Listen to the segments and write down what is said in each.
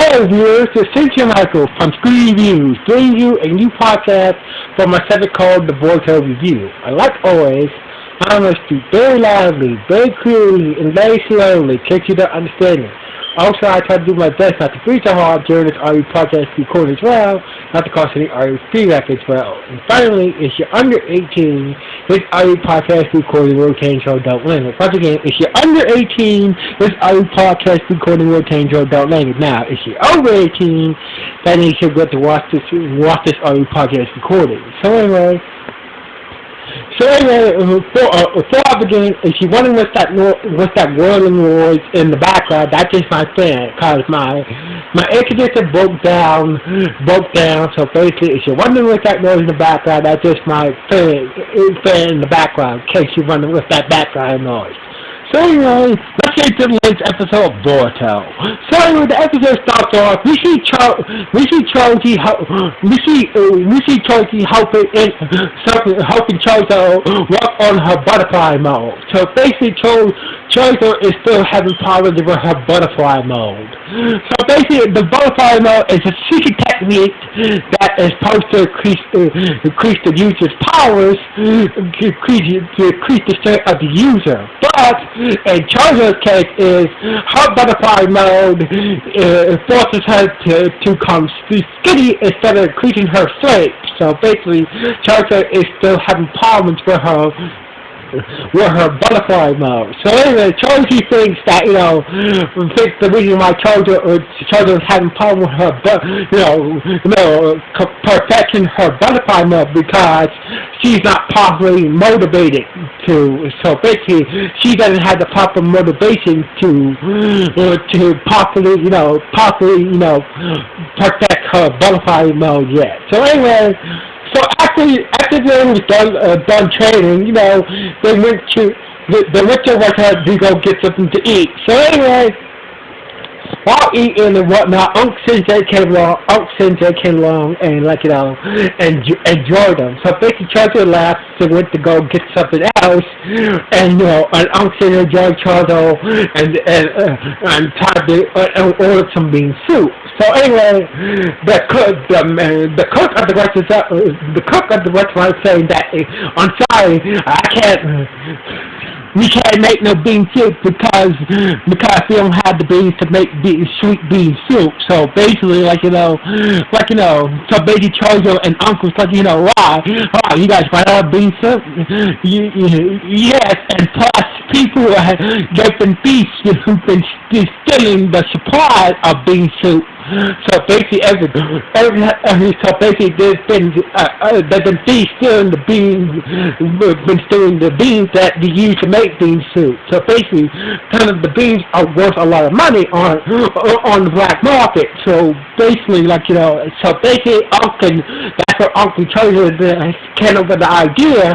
Hello viewers, this is Cynthia Michael from Screen Reviews, bringing you a new podcast for my segment called the Boruto Review. Like always, I must speak very loudly, very clearly, and very slowly, in case you don't understand it. Also, I try to do my best not to breathe so hard during this audio podcast recording as well, not to cause any audio feedback as well. And finally, if you're under 18, this audio podcast recording will change your adult language. Once again, if you're under 18, this audio podcast recording will change your adult language. Now, if you're over 18, then you should get to watch this audio podcast recording. So anyway, before I begin, if you're wondering what's that whirling noise in the background, that's just my fan, cause my air conditioner broke down. So basically, if you're wondering what's that noise in the background, that's just my fan in the background. In case you're wondering what's that background noise. So anyway, let's get to the latest episode of Boruto. So anyway, the episode starts off. We see Choji helping Chozo work on her butterfly mode. So basically, Chozo is still having problems with her butterfly mode. So basically, the butterfly mode is a secret technique that is supposed to increase the user's powers, increase the strength of the user. But in Chozo's case, is her butterfly mode forces her to come skinny instead of increasing her strength. So basically, Chozo is still having problems with her butterfly mode. So anyway, Choji thinks that, the reason why Choji is having problems with her, perfecting her butterfly mode because she's not properly motivated to. So basically, she doesn't have the proper motivation to properly perfect her butterfly mode yet. So anyway. So after they was done training, they went to restaurant to go get something to eat. So anyway, while eating and whatnot, Uncle Sensei came along and enjoyed them. So basically, Chozo left and went to go get something else, and Uncle Sensei enjoyed Chozo and tried to order some bean soup. So anyway, the cook of the restaurant saying that I'm sorry, we can't make no bean soup because we don't have the beans to make sweet bean soup. So basically, so basically Chozo and Uncle's like, why? Oh, you guys run out of bean soup? Yes, and plus people they've been stealing the supply of bean soup. So basically, they've been stealing the beans that they use to make bean soup. So basically, kind of the beans are worth a lot of money on the black market. So basically, that's what Uncle Chozo came up with the idea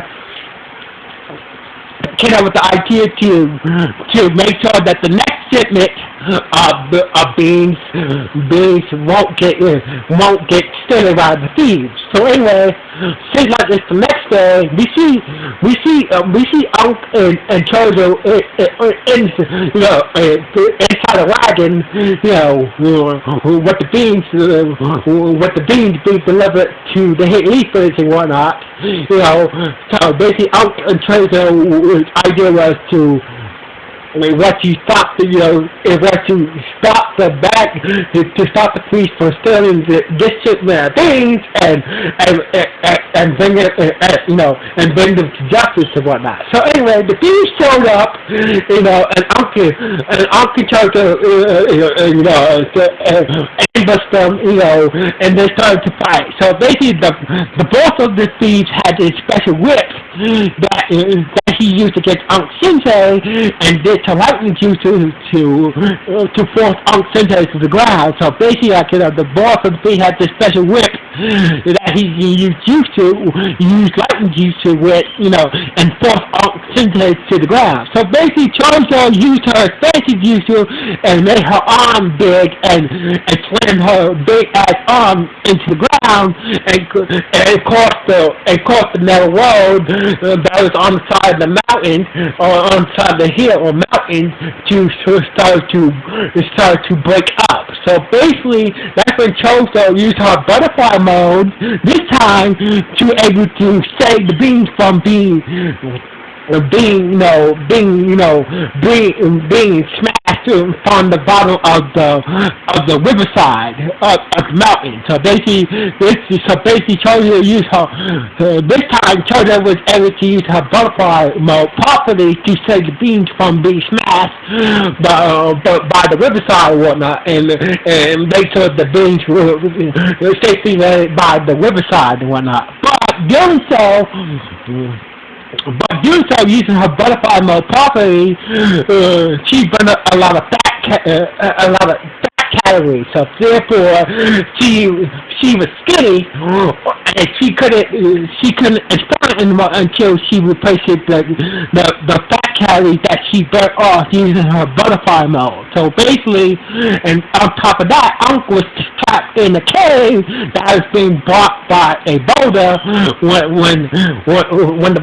to make sure that the next shipment of beans won't get stolen by the thieves. So anyway, seems like it's the next day. We see Uncle and Chozo inside a wagon, with the beans being delivered to the leafers and whatnot. So basically Uncle and Chozo's idea was to stop the police from stealing this shipment of beans and bring it and bring them to justice and whatnot. So anyway, the thieves showed up, and Uncle Chozo ambushed them, and they started to fight. So basically, the boss of the thieves had a special whip that he used against Uncle Sensei, and did to lightning juice to force Uncle Sensei to the ground. So basically, the boss of the thing had this special whip that he used lightning juice to with, and force Sensei to the ground. So basically, Chozo used her expansion jutsu and made her arm big and slammed her big ass arm into the ground and crossed the narrow road that was on the side of the mountain or on the side of the hill or mountain to start to break up. So basically, that's when Chozo used her butterfly mode this time to able to save the beans from being smashed from the bottom of the riverside of the mountain. So basically, Chozo used this time. Chozo was able to use her butterfly mode properly to save the beans from being smashed by the riverside and whatnot, and make sure the beans were safely landed by the riverside and whatnot. But doing so using her butterfly mode properly, she burned a lot of fat calories. So therefore, she was skinny, and she couldn't expand anymore until she replaced the fat calories that she burnt off using her butterfly mode. So basically, and on top of that, Uncle was trapped in a cave that was being blocked by a boulder when the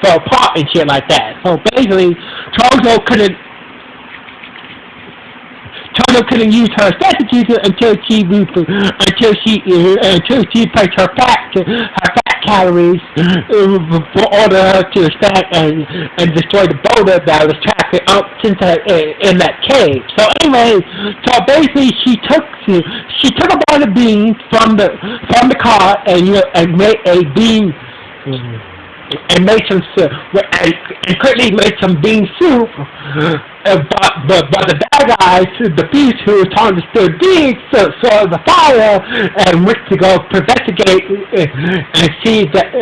fell apart and shit like that. So basically, Chozo couldn't use her strategy until she placed her fat calories for order her to stand and destroy the boulder that was trapped in that cave. So anyway, basically she took a bag of beans from the car and made a bean. And made some and quickly made some bean soup. But the bad guys, the thieves who were trying to steal beans, saw the fire and went to go investigate and see that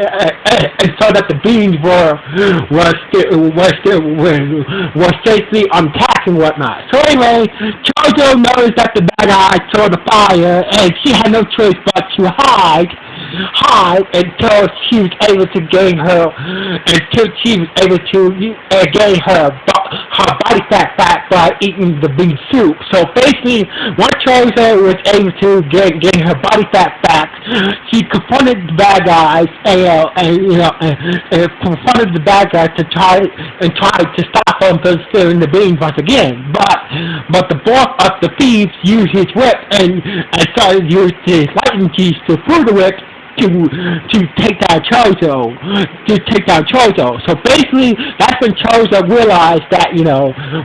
and saw that the beans were safely unpacked and whatnot. So anyway, Chozo noticed that the bad guys saw the fire and she had no choice but to hide until she was able to gain her body fat back by eating the bean soup. So basically, once Chozo was able to gain her body fat back, she confronted the bad guys and confronted the bad guys to try to stop them from stealing the beans once again. But the boss of the thieves used his whip and started to use his lightning keys to pull the whip to take down Chozo. So basically, that's when Chozo realized that,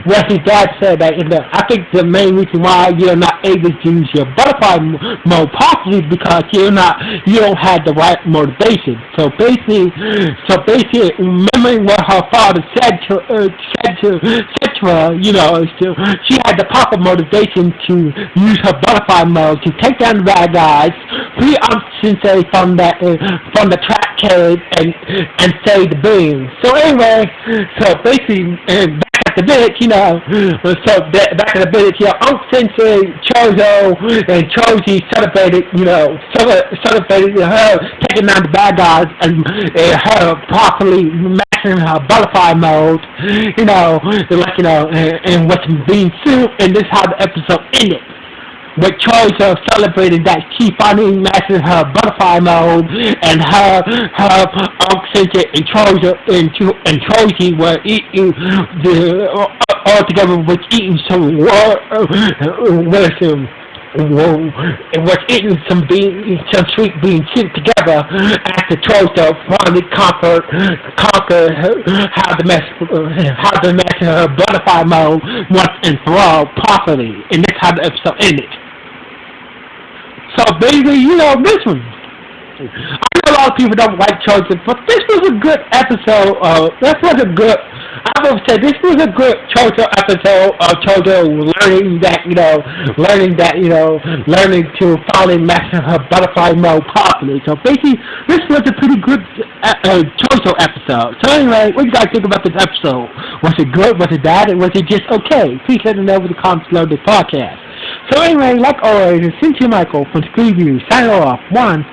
what his dad said, that, I think the main reason why you're not able to use your butterfly mode properly is because you don't have the right motivation. So basically, remembering what her father said to her, she had the proper motivation to use her butterfly mode to take down the bad guys, free Sensei from the trap cave and save the beans. So anyway, basically, back at the village, Uncle Sensei, Chozo, and Choji celebrated her taking down the bad guys and her properly mastering her butterfly mode, and with some bean soup, and this is how the episode ended. With Chozo celebrating that she finally mastered her butterfly mode, and her Uncle Sensei and Choji were eating all together, was eating some sweet bean soup together after Chozo finally conquered how to master her butterfly mode once and for all properly, and that's how the episode ended. So basically, this one, I know a lot of people don't like Chozo, but this was a good episode. I would say this was a good Chozo episode of Chozo learning to finally master her butterfly mode properly. So basically, this was a pretty good Chozo episode. So anyway, what do you guys think about this episode? Was it good? Was it bad? Or was it just okay? Please let me know in the comments below this podcast. So anyway, like always, it's Cynthia Michael from Screen View, signing off. 1,